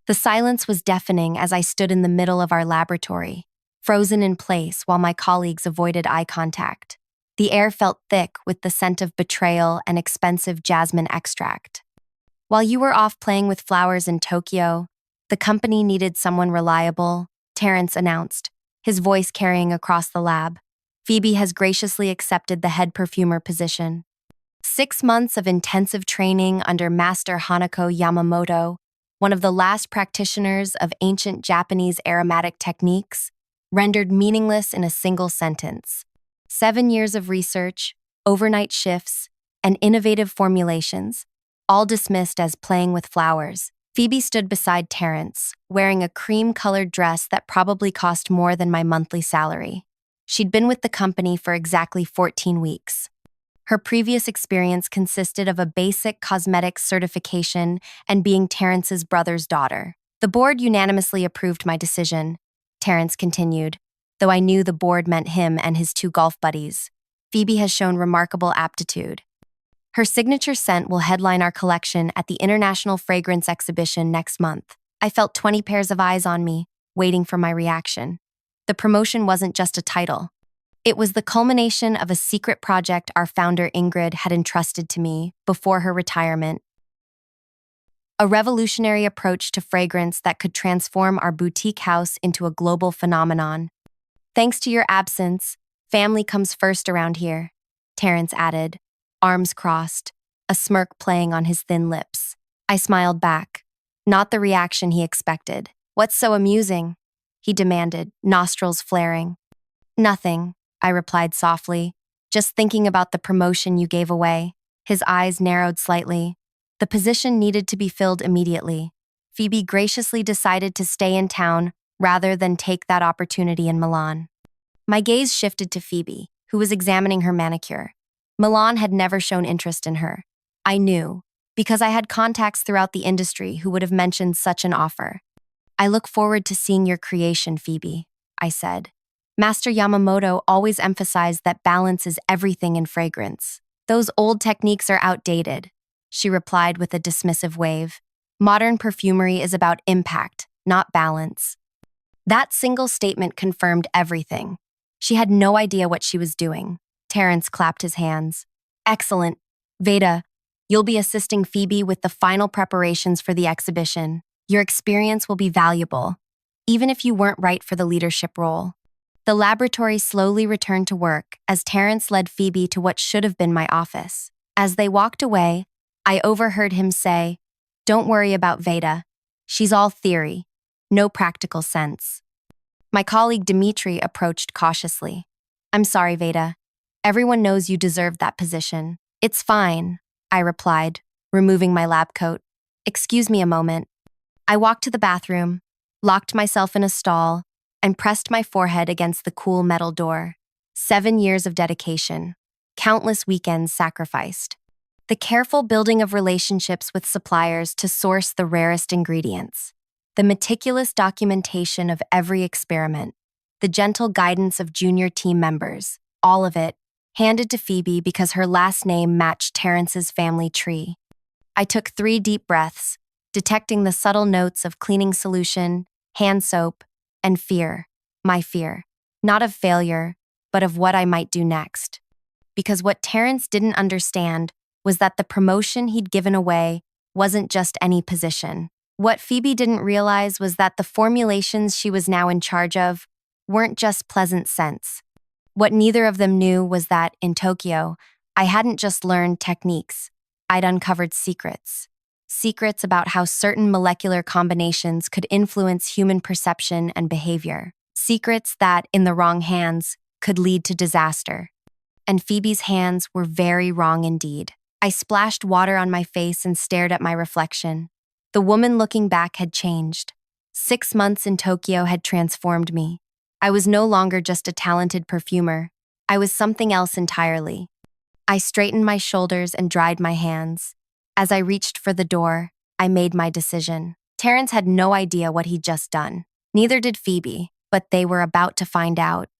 The silence was deafening as I stood in the middle of our laboratory, frozen in place while my colleagues avoided eye contact. The air felt thick with the scent of betrayal and expensive jasmine extract. While you were off playing with flowers in Tokyo, the company needed someone reliable, Terrence announced, his voice carrying across the lab. Phoebe has graciously accepted the head perfumer position. 6 months of intensive training under Master Hanako Yamamoto, one of the last practitioners of ancient Japanese aromatic techniques, rendered meaningless in a single sentence. 7 years of research, overnight shifts, and innovative formulations, all dismissed as playing with flowers. Phoebe stood beside Terrence, wearing a cream-colored dress that probably cost more than my monthly salary. She'd been with the company for exactly 14 weeks. Her previous experience consisted of a basic cosmetics certification and being Terrence's brother's daughter. The board unanimously approved my decision, Terrence continued, though I knew the board meant him and his 2 golf buddies. Phoebe has shown remarkable aptitude. Her signature scent will headline our collection at the International Fragrance Exhibition next month. I felt 20 pairs of eyes on me, waiting for my reaction. The promotion wasn't just a title. It was the culmination of a secret project our founder Ingrid had entrusted to me before her retirement. A revolutionary approach to fragrance that could transform our boutique house into a global phenomenon. Thanks to your absence, family comes first around here, Terrence added, arms crossed, a smirk playing on his thin lips. I smiled back, not the reaction he expected. What's so amusing? He demanded, nostrils flaring. Nothing, I replied softly, just thinking about the promotion you gave away. His eyes narrowed slightly. The position needed to be filled immediately. Phoebe graciously decided to stay in town rather than take that opportunity in Milan. My gaze shifted to Phoebe, who was examining her manicure. Milan had never shown interest in her. I knew, because I had contacts throughout the industry who would have mentioned such an offer. I look forward to seeing your creation, Phoebe, I said. Master Yamamoto always emphasized that balance is everything in fragrance. Those old techniques are outdated, she replied with a dismissive wave. Modern perfumery is about impact, not balance. That single statement confirmed everything. She had no idea what she was doing. Terrence clapped his hands. Excellent. Veda, you'll be assisting Phoebe with the final preparations for the exhibition. Your experience will be valuable, even if you weren't right for the leadership role. The laboratory slowly returned to work as Terrence led Phoebe to what should have been my office. As they walked away, I overheard him say, "Don't worry about Veda. She's all theory, no practical sense." My colleague Dimitri approached cautiously. "I'm sorry, Veda. Everyone knows you deserve that position." "It's fine," I replied, removing my lab coat. "Excuse me a moment." I walked to the bathroom, locked myself in a stall, and pressed my forehead against the cool metal door. 7 years of dedication, countless weekends sacrificed. The careful building of relationships with suppliers to source the rarest ingredients. The meticulous documentation of every experiment. The gentle guidance of junior team members. All of it, handed to Phoebe because her last name matched Terrence's family tree. I took 3 deep breaths, detecting the subtle notes of cleaning solution, hand soap, and fear. My fear. Not of failure, but of what I might do next. Because what Terrence didn't understand was that the promotion he'd given away wasn't just any position. What Phoebe didn't realize was that the formulations she was now in charge of weren't just pleasant scents. What neither of them knew was that, in Tokyo, I hadn't just learned techniques, I'd uncovered secrets. Secrets about how certain molecular combinations could influence human perception and behavior. Secrets that, in the wrong hands, could lead to disaster. And Phoebe's hands were very wrong indeed. I splashed water on my face and stared at my reflection. The woman looking back had changed. 6 months in Tokyo had transformed me. I was no longer just a talented perfumer. I was something else entirely. I straightened my shoulders and dried my hands. As I reached for the door, I made my decision. Terrence had no idea what he'd just done. Neither did Phoebe, but they were about to find out.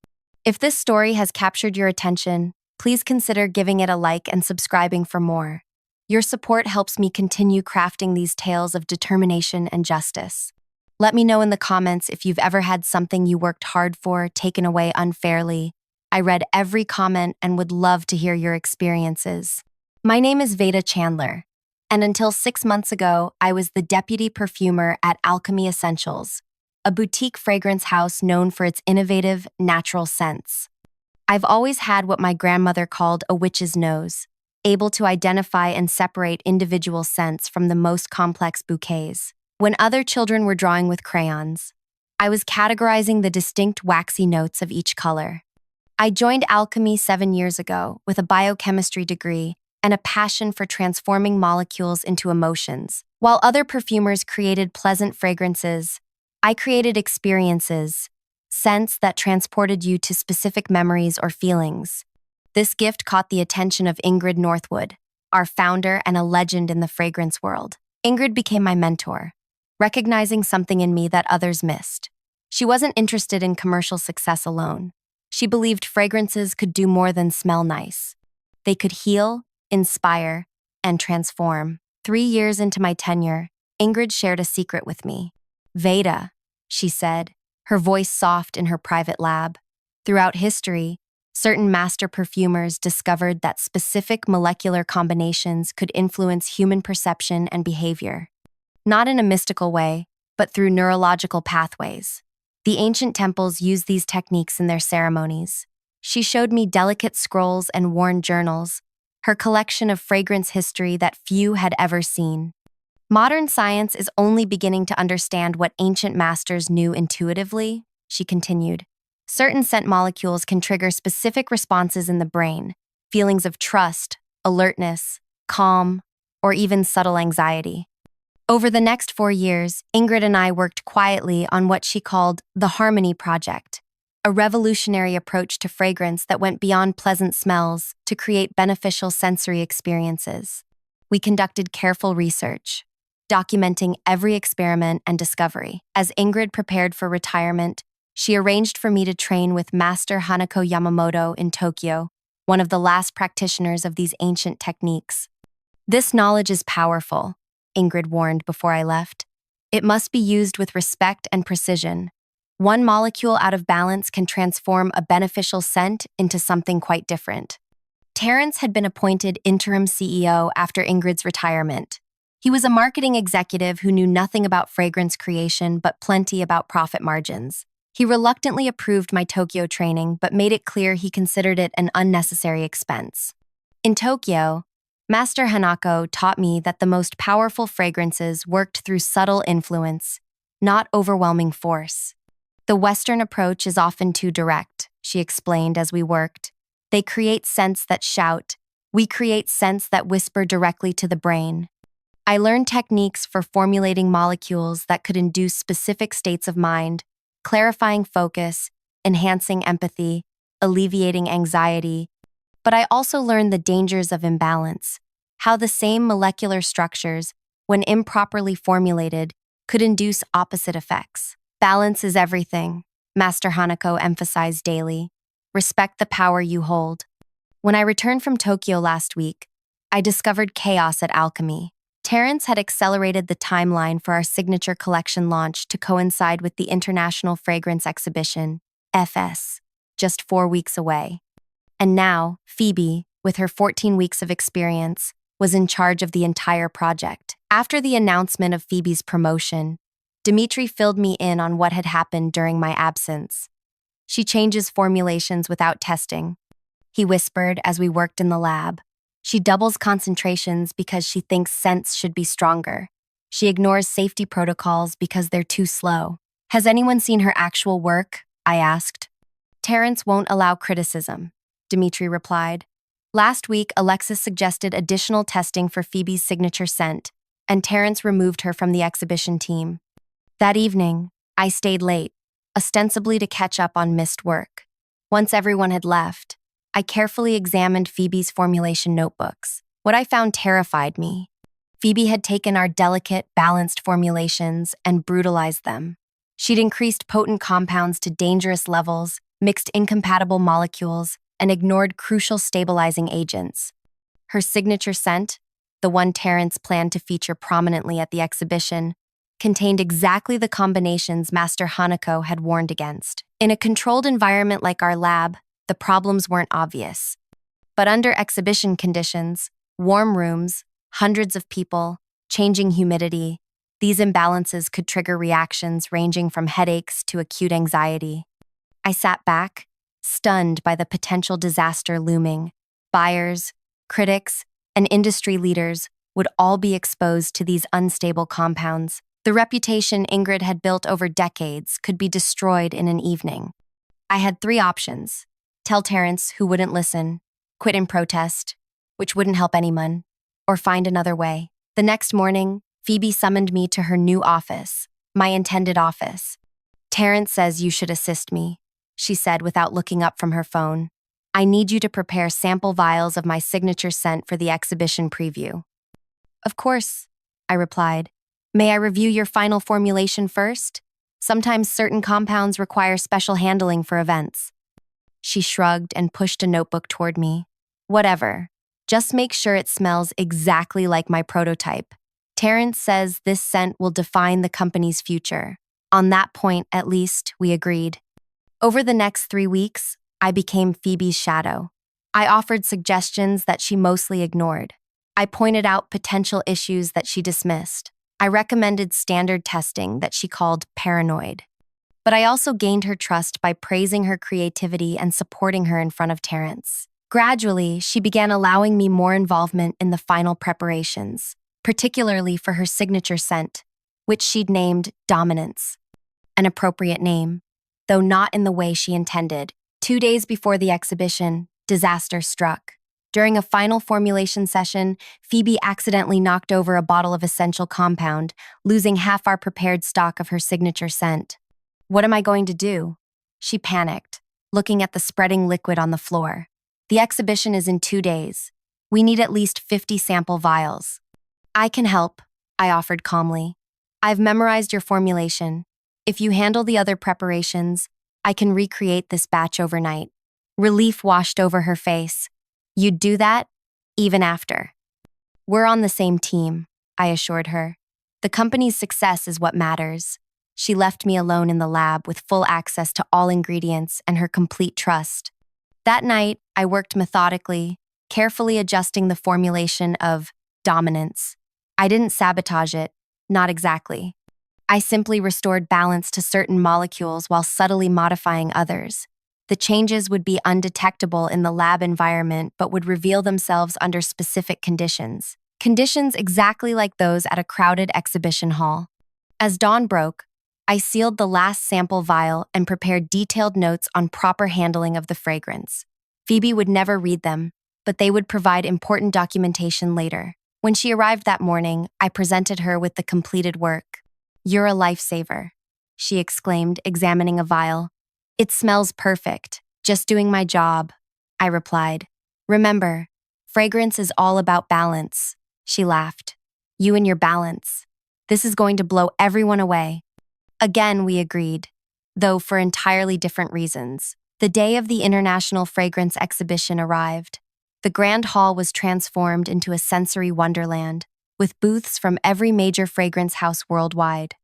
If this story has captured your attention, please consider giving it a like and subscribing for more. Your support helps me continue crafting these tales of determination and justice. Let me know in the comments if you've ever had something you worked hard for taken away unfairly. I read every comment and would love to hear your experiences. My name is Veda Chandler, and until 6 months ago, I was the deputy perfumer at Alchemy Essentials, a boutique fragrance house known for its innovative, natural scents. I've always had what my grandmother called a witch's nose, able to identify and separate individual scents from the most complex bouquets. When other children were drawing with crayons, I was categorizing the distinct waxy notes of each color. I joined Alchemy 7 years ago with a biochemistry degree and a passion for transforming molecules into emotions. While other perfumers created pleasant fragrances, I created experiences, scents that transported you to specific memories or feelings. This gift caught the attention of Ingrid Northwood, our founder and a legend in the fragrance world. Ingrid became my mentor, recognizing something in me that others missed. She wasn't interested in commercial success alone. She believed fragrances could do more than smell nice. They could heal, inspire, and transform. 3 years into my tenure, Ingrid shared a secret with me. Veda, she said, her voice soft in her private lab. Throughout history, certain master perfumers discovered that specific molecular combinations could influence human perception and behavior. Not in a mystical way, but through neurological pathways. The ancient temples used these techniques in their ceremonies. She showed me delicate scrolls and worn journals, her collection of fragrance history that few had ever seen. Modern science is only beginning to understand what ancient masters knew intuitively, she continued. Certain scent molecules can trigger specific responses in the brain, feelings of trust, alertness, calm, or even subtle anxiety. Over the next 4 years, Ingrid and I worked quietly on what she called the Harmony Project, a revolutionary approach to fragrance that went beyond pleasant smells to create beneficial sensory experiences. We conducted careful research, documenting every experiment and discovery. As Ingrid prepared for retirement, she arranged for me to train with Master Hanako Yamamoto in Tokyo, one of the last practitioners of these ancient techniques. This knowledge is powerful, Ingrid warned before I left. It must be used with respect and precision. One molecule out of balance can transform a beneficial scent into something quite different. Terrence had been appointed interim CEO after Ingrid's retirement. He was a marketing executive who knew nothing about fragrance creation but plenty about profit margins. He reluctantly approved my Tokyo training but made it clear he considered it an unnecessary expense. In Tokyo, Master Hanako taught me that the most powerful fragrances worked through subtle influence, not overwhelming force. The Western approach is often too direct, she explained as we worked. They create scents that shout. We create scents that whisper directly to the brain. I learned techniques for formulating molecules that could induce specific states of mind, clarifying focus, enhancing empathy, alleviating anxiety. But I also learned the dangers of imbalance, how the same molecular structures, when improperly formulated, could induce opposite effects. Balance is everything, Master Hanako emphasized daily. Respect the power you hold. When I returned from Tokyo last week, I discovered chaos at Alchemy. Terrence had accelerated the timeline for our signature collection launch to coincide with the International Fragrance Exhibition, FS, just 4 weeks away. And now, Phoebe, with her 14 weeks of experience, was in charge of the entire project. After the announcement of Phoebe's promotion, Dimitri filled me in on what had happened during my absence. She changes formulations without testing, he whispered as we worked in the lab. She doubles concentrations because she thinks scents should be stronger. She ignores safety protocols because they're too slow. Has anyone seen her actual work? I asked. Terrence won't allow criticism, Dimitri replied. Last week, Alexis suggested additional testing for Phoebe's signature scent, and Terrence removed her from the exhibition team. That evening, I stayed late, ostensibly to catch up on missed work. Once everyone had left, I carefully examined Phoebe's formulation notebooks. What I found terrified me. Phoebe had taken our delicate, balanced formulations and brutalized them. She'd increased potent compounds to dangerous levels, mixed incompatible molecules, and ignored crucial stabilizing agents. Her signature scent, the one Terrence planned to feature prominently at the exhibition, contained exactly the combinations Master Hanako had warned against. In a controlled environment like our lab, the problems weren't obvious. But under exhibition conditions, warm rooms, hundreds of people, changing humidity, these imbalances could trigger reactions ranging from headaches to acute anxiety. I sat back, stunned by the potential disaster looming. Buyers, critics, and industry leaders would all be exposed to these unstable compounds. The reputation Ingrid had built over decades could be destroyed in an evening. I had three options: tell Terrence, who wouldn't listen, quit in protest, which wouldn't help anyone, or find another way. The next morning, Phoebe summoned me to her new office, my intended office. "Terrence says you should assist me," she said without looking up from her phone. "I need you to prepare sample vials of my signature scent for the exhibition preview." "Of course," I replied. "May I review your final formulation first? Sometimes certain compounds require special handling for events." She shrugged and pushed a notebook toward me. "Whatever. Just make sure it smells exactly like my prototype. Terrence says this scent will define the company's future." On that point, at least, we agreed. Over the next 3 weeks, I became Phoebe's shadow. I offered suggestions that she mostly ignored. I pointed out potential issues that she dismissed. I recommended standard testing that she called paranoid. But I also gained her trust by praising her creativity and supporting her in front of Terrence. Gradually, she began allowing me more involvement in the final preparations, particularly for her signature scent, which she'd named Dominance. An appropriate name, though not in the way she intended. 2 days before the exhibition, disaster struck. During a final formulation session, Phoebe accidentally knocked over a bottle of essential compound, losing half our prepared stock of her signature scent. "What am I going to do?" She panicked, looking at the spreading liquid on the floor. "The exhibition is in 2 days. We need at least 50 sample vials." "I can help," I offered calmly. "I've memorized your formulation. If you handle the other preparations, I can recreate this batch overnight." Relief washed over her face. "You'd do that? Even after?" "We're on the same team," I assured her. "The company's success is what matters." She left me alone in the lab with full access to all ingredients and her complete trust. That night, I worked methodically, carefully adjusting the formulation of Dominance. I didn't sabotage it, not exactly. I simply restored balance to certain molecules while subtly modifying others. The changes would be undetectable in the lab environment but would reveal themselves under specific conditions. Conditions exactly like those at a crowded exhibition hall. As dawn broke, I sealed the last sample vial and prepared detailed notes on proper handling of the fragrance. Phoebe would never read them, but they would provide important documentation later. When she arrived that morning, I presented her with the completed work. "You're a lifesaver," she exclaimed, examining a vial. "It smells perfect. Just doing my job," I replied. "Remember, fragrance is all about balance," she laughed. "You and your balance. This is going to blow everyone away." Again, we agreed, though for entirely different reasons. The day of the International Fragrance Exhibition arrived. The Grand Hall was transformed into a sensory wonderland, with booths from every major fragrance house worldwide.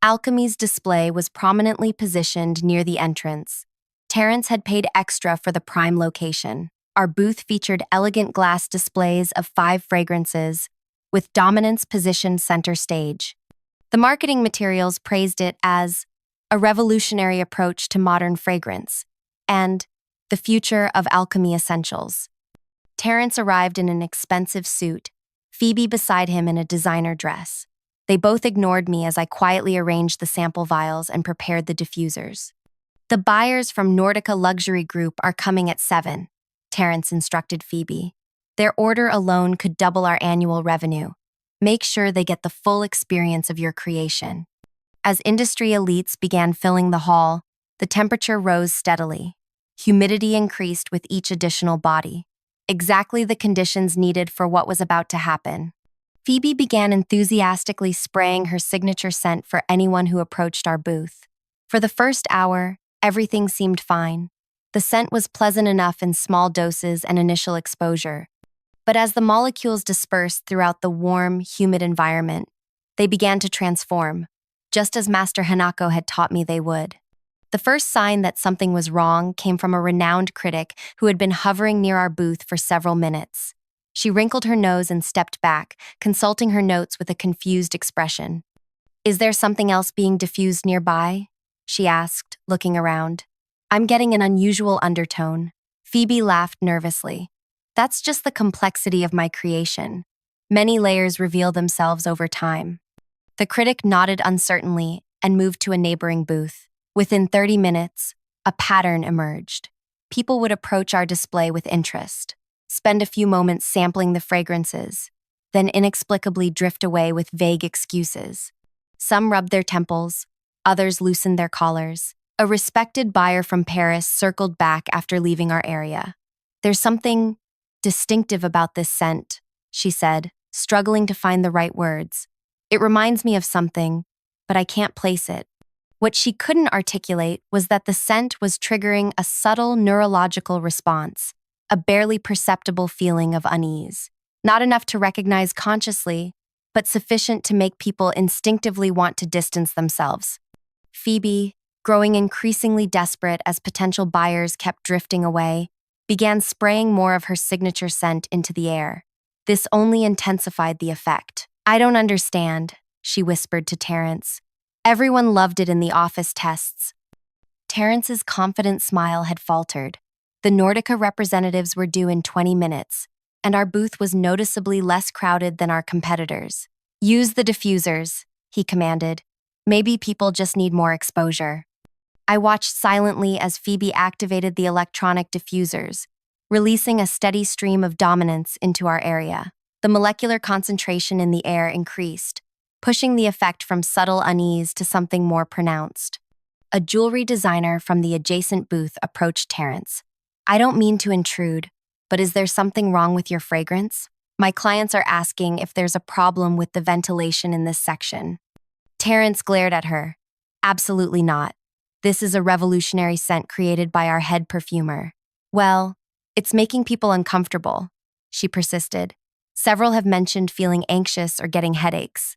Alchemy's display was prominently positioned near the entrance. Terrence had paid extra for the prime location. Our booth featured elegant glass displays of 5 fragrances, with Dominance positioned center stage. The marketing materials praised it as a revolutionary approach to modern fragrance and the future of alchemy essentials. Terrence arrived in an expensive suit, Phoebe beside him in a designer dress. They both ignored me as I quietly arranged the sample vials and prepared the diffusers. "The buyers from Nordica Luxury Group are coming at 7, Terrence instructed Phoebe. "Their order alone could double our annual revenue. Make sure they get the full experience of your creation." As industry elites began filling the hall, the temperature rose steadily. Humidity increased with each additional body. Exactly the conditions needed for what was about to happen. Phoebe began enthusiastically spraying her signature scent for anyone who approached our booth. For the first hour, everything seemed fine. The scent was pleasant enough in small doses and initial exposure. But as the molecules dispersed throughout the warm, humid environment, they began to transform. just as Master Hanako had taught me they would. The first sign that something was wrong came from a renowned critic who had been hovering near our booth for several minutes. She wrinkled her nose and stepped back, consulting her notes with a confused expression. "Is there something else being diffused nearby?" she asked, looking around. "I'm getting an unusual undertone." Phoebe laughed nervously. "That's just the complexity of my creation. Many layers reveal themselves over time." The critic nodded uncertainly and moved to a neighboring booth. Within 30 minutes, a pattern emerged. People would approach our display with interest, spend a few moments sampling the fragrances, then inexplicably drift away with vague excuses. Some rubbed their temples, others loosened their collars. A respected buyer from Paris circled back after leaving our area. "There's something distinctive about this scent," she said, struggling to find the right words. "It reminds me of something, but I can't place it." What she couldn't articulate was that the scent was triggering a subtle neurological response, a barely perceptible feeling of unease. Not enough to recognize consciously, but sufficient to make people instinctively want to distance themselves. Phoebe, growing increasingly desperate as potential buyers kept drifting away, began spraying more of her signature scent into the air. This only intensified the effect. "I don't understand," she whispered to Terrence. "Everyone loved it in the office tests." Terrence's confident smile had faltered. The Nordica representatives were due in 20 minutes, and our booth was noticeably less crowded than our competitors. "Use the diffusers," he commanded. "Maybe people just need more exposure." I watched silently as Phoebe activated the electronic diffusers, releasing a steady stream of dominance into our area. The molecular concentration in the air increased, pushing the effect from subtle unease to something more pronounced. A jewelry designer from the adjacent booth approached Terrence. "I don't mean to intrude, but is there something wrong with your fragrance? My clients are asking if there's a problem with the ventilation in this section." Terrence glared at her. "Absolutely not. This is a revolutionary scent created by our head perfumer." "Well, it's making people uncomfortable," she persisted. "Several have mentioned feeling anxious or getting headaches."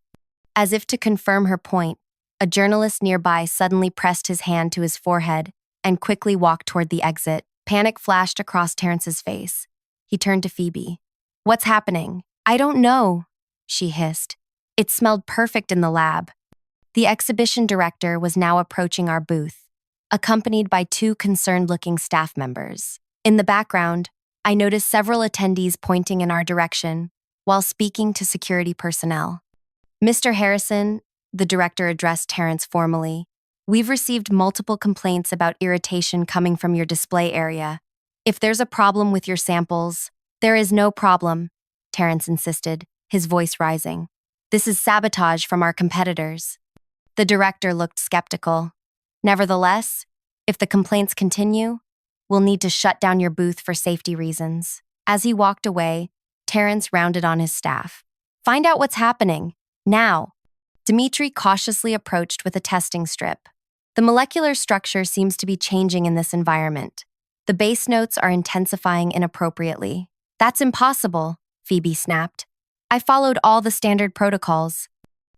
As if to confirm her point, a journalist nearby suddenly pressed his hand to his forehead and quickly walked toward the exit. Panic flashed across Terrence's face. He turned to Phoebe. "What's happening?" "I don't know," she hissed. "It smelled perfect in the lab." The exhibition director was now approaching our booth, accompanied by two concerned-looking staff members. In the background, I noticed several attendees pointing in our direction while speaking to security personnel. "Mr. Harrison," the director addressed Terrence formally, "we've received multiple complaints about irritation coming from your display area. If there's a problem with your samples—" "There is no problem," Terrence insisted, his voice rising. "This is sabotage from our competitors." The director looked skeptical. "Nevertheless, if the complaints continue, we'll need to shut down your booth for safety reasons." As he walked away, Terrence rounded on his staff. "Find out what's happening. Now." Dmitri cautiously approached with a testing strip. "The molecular structure seems to be changing in this environment. The base notes are intensifying inappropriately." "That's impossible," Phoebe snapped. "I followed all the standard protocols."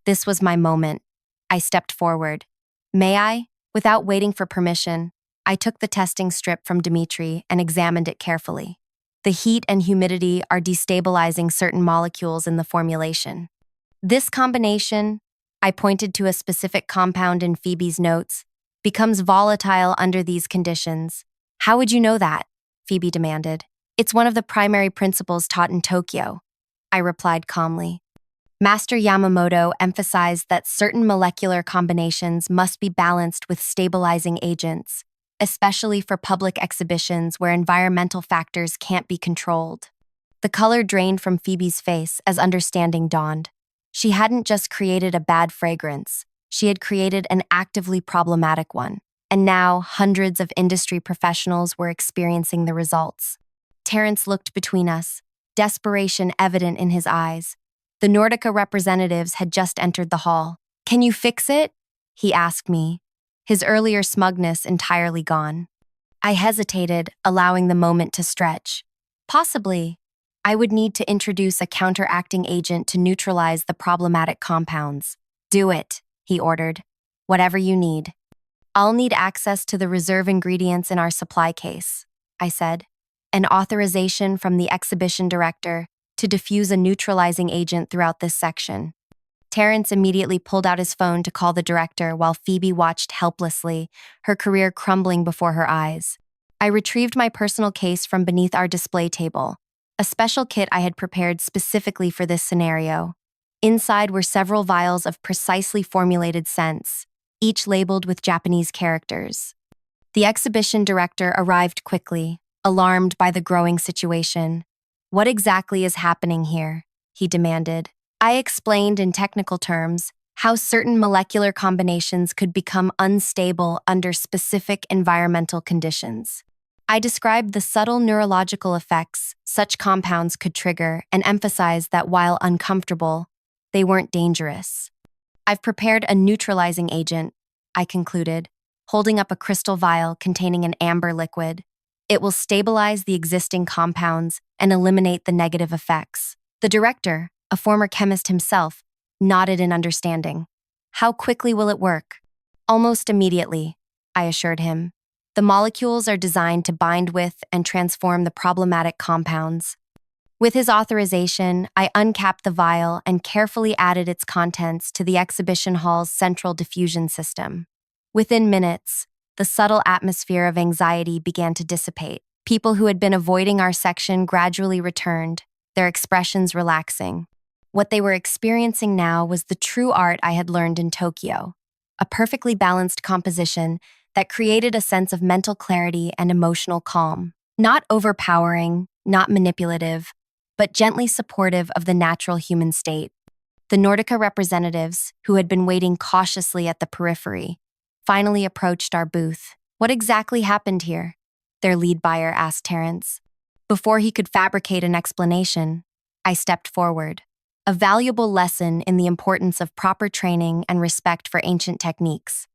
This was my moment. I stepped forward. "May I?" Without waiting for permission, I took the testing strip from Dmitri and examined it carefully. The heat and humidity are destabilizing certain molecules in the formulation. "This combination," I pointed to a specific compound in Phoebe's notes, "becomes volatile under these conditions." "How would you know that?" Phoebe demanded. "It's one of the primary principles taught in Tokyo," I replied calmly. Master Yamamoto emphasized that certain molecular combinations must be balanced with stabilizing agents, especially for public exhibitions where environmental factors can't be controlled. The color drained from Phoebe's face as understanding dawned. She hadn't just created a bad fragrance, she had created an actively problematic one, and now hundreds of industry professionals were experiencing the results. Terrence looked between us, desperation evident in his eyes. The Nordica representatives had just entered the hall. "Can you fix it?" he asked me, his earlier smugness entirely gone. I hesitated, allowing the moment to stretch. "Possibly. I would need to introduce a counteracting agent to neutralize the problematic compounds." "Do it," he ordered. Whatever you need. I'll need access to the reserve ingredients in our supply case, I said, an authorization from the exhibition director to diffuse a neutralizing agent throughout this section. Terrence immediately pulled out his phone to call the director while Phoebe watched helplessly, her career crumbling before her eyes. I retrieved my personal case from beneath our display table, a special kit I had prepared specifically for this scenario. Inside were several vials of precisely formulated scents, each labeled with Japanese characters. The exhibition director arrived quickly, alarmed by the growing situation. "What exactly is happening here?" he demanded. I explained in technical terms how certain molecular combinations could become unstable under specific environmental conditions. I described the subtle neurological effects such compounds could trigger and emphasized that while uncomfortable, they weren't dangerous. "I've prepared a neutralizing agent," I concluded, holding up a crystal vial containing an amber liquid. "It will stabilize the existing compounds and eliminate the negative effects." The director, a former chemist himself, nodded in understanding. "How quickly will it work?" "Almost immediately," I assured him. "The molecules are designed to bind with and transform the problematic compounds." With his authorization, I uncapped the vial and carefully added its contents to the exhibition hall's central diffusion system. Within minutes, the subtle atmosphere of anxiety began to dissipate. People who had been avoiding our section gradually returned, their expressions relaxing. What they were experiencing now was the true art I had learned in Tokyo, a perfectly balanced composition that created a sense of mental clarity and emotional calm. Not overpowering, not manipulative, but gently supportive of the natural human state. The Nordica representatives, who had been waiting cautiously at the periphery, finally approached our booth. "What exactly happened here?" their lead buyer asked Terrence. Before he could fabricate an explanation, I stepped forward. "A valuable lesson in the importance of proper training and respect for ancient techniques.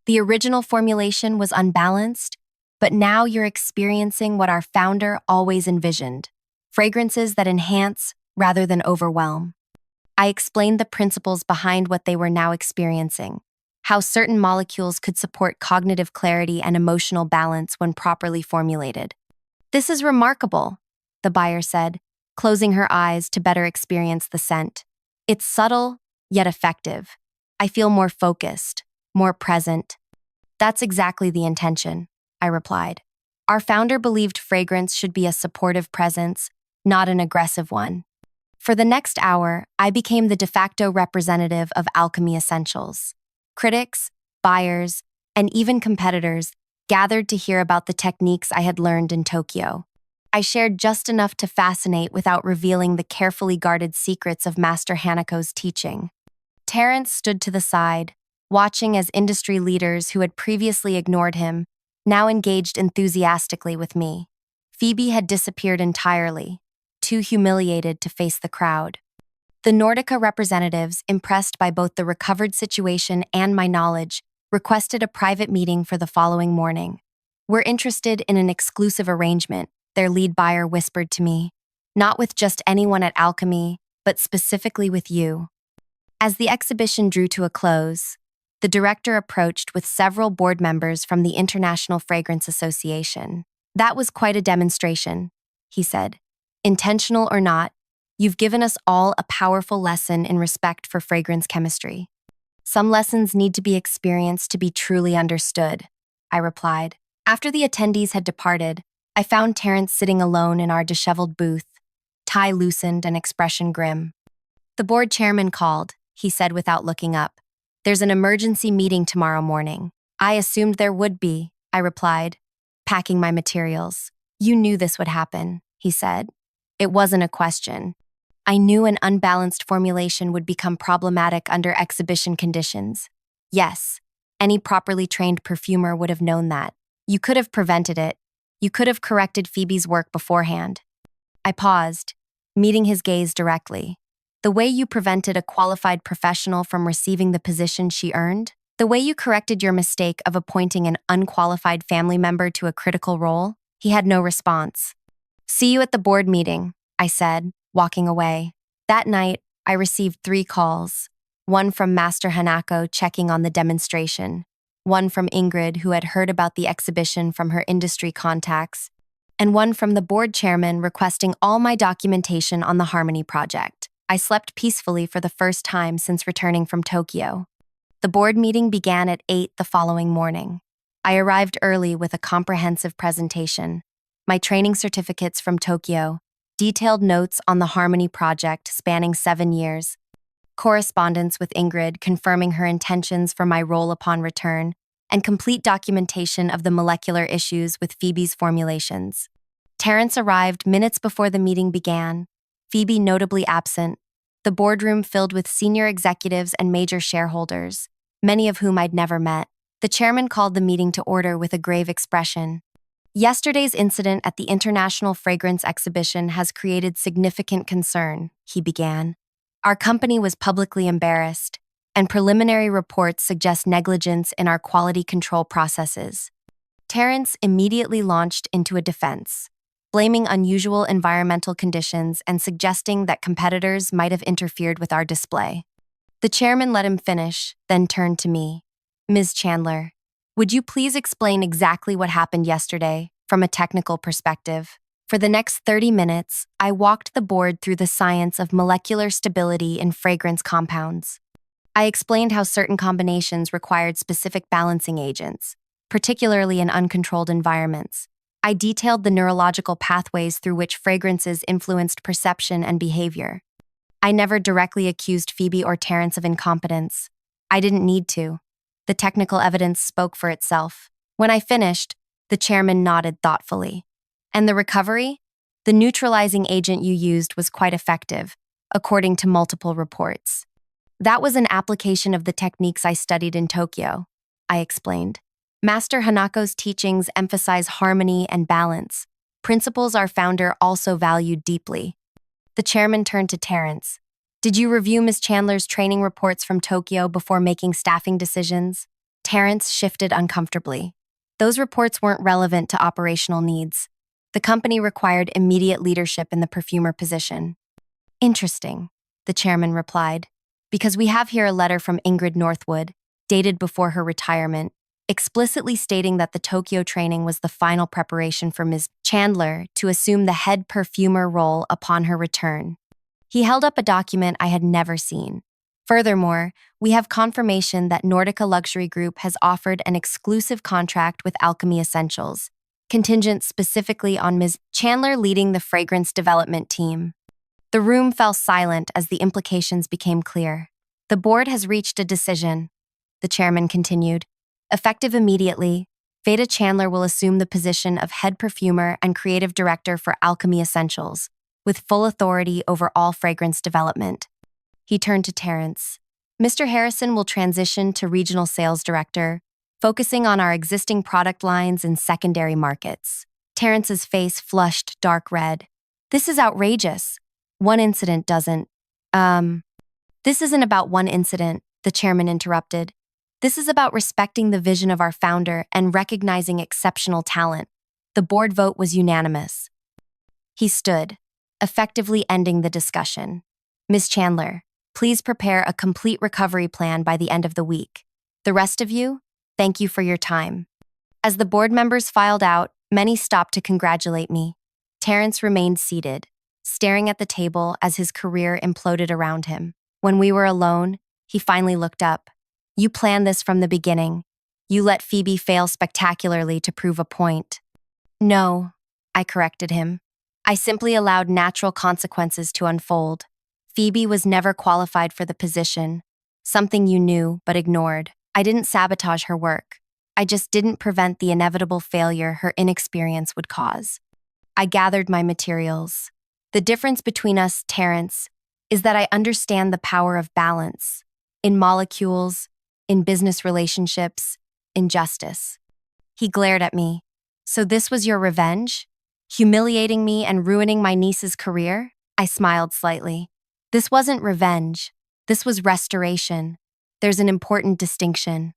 The original formulation was unbalanced, but now you're experiencing what our founder always envisioned: fragrances that enhance rather than overwhelm." I explained the principles behind what they were now experiencing, how certain molecules could support cognitive clarity and emotional balance when properly formulated. "This is remarkable," the buyer said, closing her eyes to better experience the scent. "It's subtle, yet effective. I feel more focused, more present." "That's exactly the intention," I replied. "Our founder believed fragrance should be a supportive presence, not an aggressive one." For the next hour, I became the de facto representative of alchemy essentials. Critics, buyers, and even competitors gathered to hear about the techniques I had learned in Tokyo. I shared just enough to fascinate without revealing the carefully guarded secrets of Master Hanako's teaching. Terrence stood to the side, watching as industry leaders who had previously ignored him now engaged enthusiastically with me. Phoebe had disappeared entirely, too humiliated to face the crowd. The Nordica representatives, impressed by both the recovered situation and my knowledge, requested a private meeting for the following morning. "We're interested in an exclusive arrangement," their lead buyer whispered to me. "Not with just anyone at Alchemy, but specifically with you." As the exhibition drew to a close, the director approached with several board members from the International Fragrance Association. "That was quite a demonstration," he said. "Intentional or not, you've given us all a powerful lesson in respect for fragrance chemistry." "Some lessons need to be experienced to be truly understood," I replied. After the attendees had departed, I found Terrence sitting alone in our disheveled booth, tie loosened and expression grim. "The board chairman called," he said without looking up. "There's an emergency meeting tomorrow morning." "I assumed there would be," I replied, packing my materials. "You knew this would happen," he said. "It wasn't a question. I knew an unbalanced formulation would become problematic under exhibition conditions. Yes, any properly trained perfumer would have known that. You could have prevented it. You could have corrected Phoebe's work beforehand." I paused, meeting his gaze directly. "The way you prevented a qualified professional from receiving the position she earned? The way you corrected your mistake of appointing an unqualified family member to a critical role?" He had no response. "See you at the board meeting," I said, walking away. That night, I received 3 calls. one from Master Hanako checking on the demonstration, one from Ingrid who had heard about the exhibition from her industry contacts, and one from the board chairman requesting all my documentation on the Harmony project. I slept peacefully for the first time since returning from Tokyo. The board meeting began at 8 the following morning. I arrived early with a comprehensive presentation, my training certificates from Tokyo, detailed notes on the Harmony project spanning 7 years, correspondence with Ingrid confirming her intentions for my role upon return, and complete documentation of the molecular issues with Phoebe's formulations. Terrence arrived minutes before the meeting began, Phoebe notably absent, the boardroom filled with senior executives and major shareholders, many of whom I'd never met. The chairman called the meeting to order with a grave expression. Yesterday's incident at the International Fragrance Exhibition has created significant concern, he began. Our company was publicly embarrassed, and preliminary reports suggest negligence in our quality control processes. Terrence immediately launched into a defense, blaming unusual environmental conditions and suggesting that competitors might have interfered with our display. The chairman let him finish, then turned to me. Ms. Chandler, would you please explain exactly what happened yesterday from a technical perspective? For the next 30 minutes, I walked the board through the science of molecular stability in fragrance compounds. I explained how certain combinations required specific balancing agents, particularly in uncontrolled environments. I detailed the neurological pathways through which fragrances influenced perception and behavior. I never directly accused Phoebe or Terrence of incompetence. I didn't need to. The technical evidence spoke for itself. When I finished, the chairman nodded thoughtfully. And the recovery? The neutralizing agent you used was quite effective, according to multiple reports. That was an application of the techniques I studied in Tokyo, I explained. Master Hanako's teachings emphasize harmony and balance, principles our founder also valued deeply. The chairman turned to Terrence. Did you review Ms. Chandler's training reports from Tokyo before making staffing decisions? Terrence shifted uncomfortably. Those reports weren't relevant to operational needs. The company required immediate leadership in the perfumer position. Interesting, the chairman replied, because we have here a letter from Ingrid Northwood, dated before her retirement, explicitly stating that the Tokyo training was the final preparation for Ms. Chandler to assume the head perfumer role upon her return. He held up a document I had never seen. Furthermore, we have confirmation that Nordica Luxury Group has offered an exclusive contract with Alchemy Essentials, contingent specifically on Ms. Chandler leading the fragrance development team. The room fell silent as the implications became clear. The board has reached a decision, the chairman continued. Effective immediately, Veda Chandler will assume the position of head perfumer and creative director for Alchemy Essentials, with full authority over all fragrance development. He turned to Terrence. Mr. Harrison will transition to regional sales director, focusing on our existing product lines in secondary markets. Terrence's face flushed dark red. This is outrageous. One incident doesn't. This isn't about one incident, the chairman interrupted. This is about respecting the vision of our founder and recognizing exceptional talent. The board vote was unanimous. He stood, effectively ending the discussion. Ms. Chandler, please prepare a complete recovery plan by the end of the week. The rest of you, thank you for your time. As the board members filed out, many stopped to congratulate me. Terrence remained seated, staring at the table as his career imploded around him. When we were alone, he finally looked up. You planned this from the beginning. You let Phoebe fail spectacularly to prove a point. No, I corrected him. I simply allowed natural consequences to unfold. Phoebe was never qualified for the position, something you knew but ignored. I didn't sabotage her work. I just didn't prevent the inevitable failure her inexperience would cause. I gathered my materials. The difference between us, Terrence, is that I understand the power of balance in molecules, in business relationships, in justice. He glared at me. So this was your revenge? Humiliating me and ruining my niece's career? I smiled slightly. This wasn't revenge. This was restoration. There's an important distinction.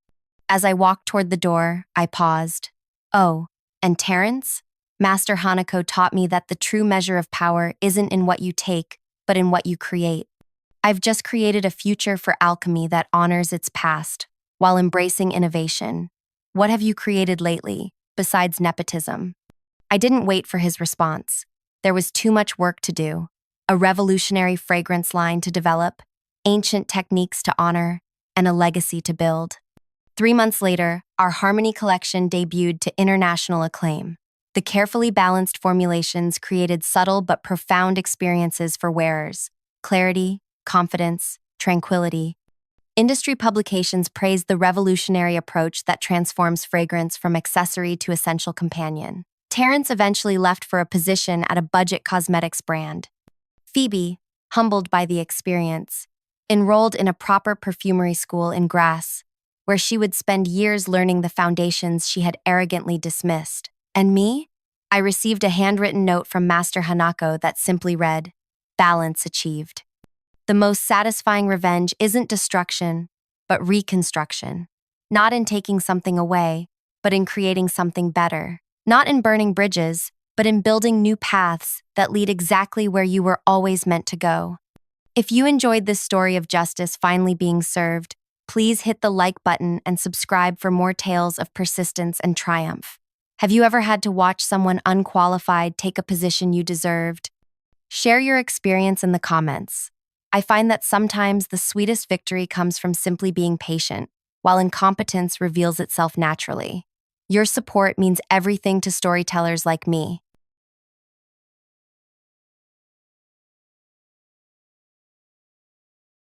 As I walked toward the door, I paused. Oh, and Terrence? Master Hanako taught me that the true measure of power isn't in what you take, but in what you create. I've just created a future for alchemy that honors its past while embracing innovation. What have you created lately, besides nepotism? I didn't wait for his response. There was too much work to do. A revolutionary fragrance line to develop, ancient techniques to honor, and a legacy to build. 3 months later, our Harmony collection debuted to international acclaim. The carefully balanced formulations created subtle but profound experiences for wearers: clarity, confidence, tranquility. Industry publications praised the revolutionary approach that transforms fragrance from accessory to essential companion. Terrence eventually left for a position at a budget cosmetics brand. Phoebe, humbled by the experience, enrolled in a proper perfumery school in Grasse, where she would spend years learning the foundations she had arrogantly dismissed. And me? I received a handwritten note from Master Hanako that simply read, "Balance achieved." The most satisfying revenge isn't destruction, but reconstruction. Not in taking something away, but in creating something better. Not in burning bridges, but in building new paths that lead exactly where you were always meant to go. If you enjoyed this story of justice finally being served, please hit the like button and subscribe for more tales of persistence and triumph. Have you ever had to watch someone unqualified take a position you deserved? Share your experience in the comments. I find that sometimes the sweetest victory comes from simply being patient, while incompetence reveals itself naturally. Your support means everything to storytellers like me.